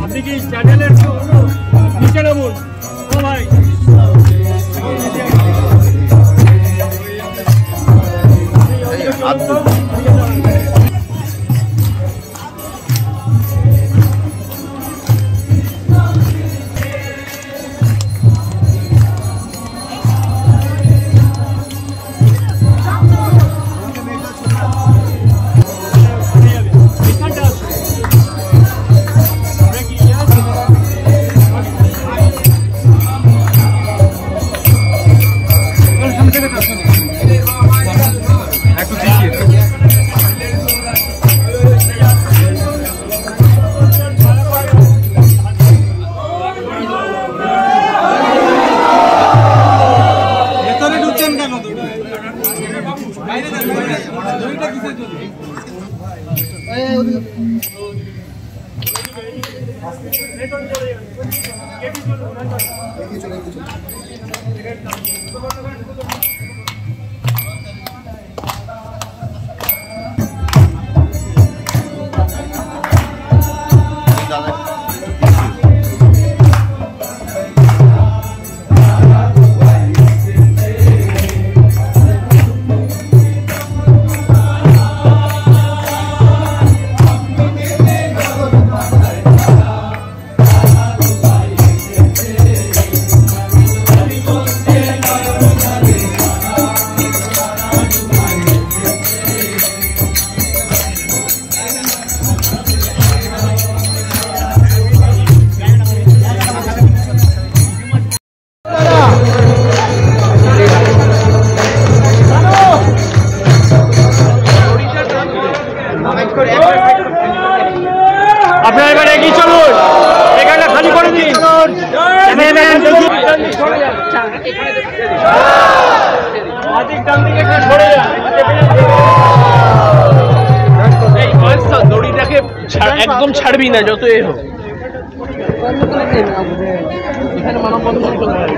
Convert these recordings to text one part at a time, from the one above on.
আপনি কি চ্যানেলের নিচে নামুন ও ভাই আপনারা এবারে এগিয়ে চলুন, এখানে খালি করে দিন। দড়িটাকে একদম ছাড়বি না যত এ হোক। এখানে মানববন্ধন করতে হবে।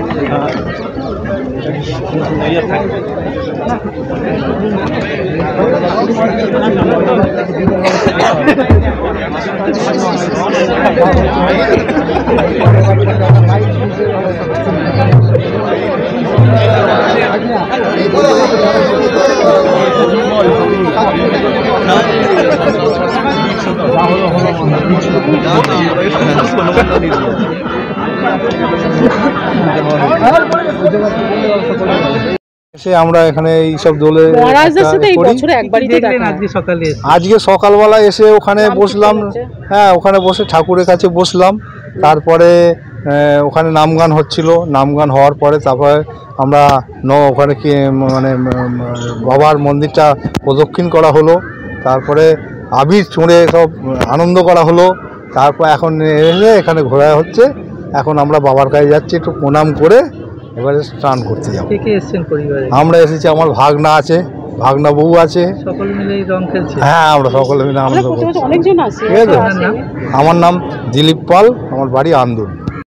আমরা এখানে এইসব দোলে আজকে সকালবেলা এসে ওখানে বসলাম। হ্যাঁ, ওখানে বসে ঠাকুরের কাছে বসলাম। তারপরে ওখানে নামগান হচ্ছিল। নামগান হওয়ার পরে তারপরে আমরা ওখানে কি মানে বাবার মন্দিরটা প্রদক্ষিণ করা হলো। তারপরে আবির ছুঁড়ে সব আনন্দ করা হলো। তারপর এখন এসে এখানে ঘোরা হচ্ছে। এখন আমরা বাবার কাছে যাচ্ছি, একটু প্রণাম করে এবারে স্নান করতে যাবো। আমরা এসেছি, আমার ভাগনা আছে, ভাগনা বউ আছে, সকলে মিলে রং খেলছে। হ্যাঁ, আমরা সকলে মিলে আনন্দ করছি। ঠিক আছে। আমার নাম দিলীপ পাল, আমার বাড়ি আন্দুল।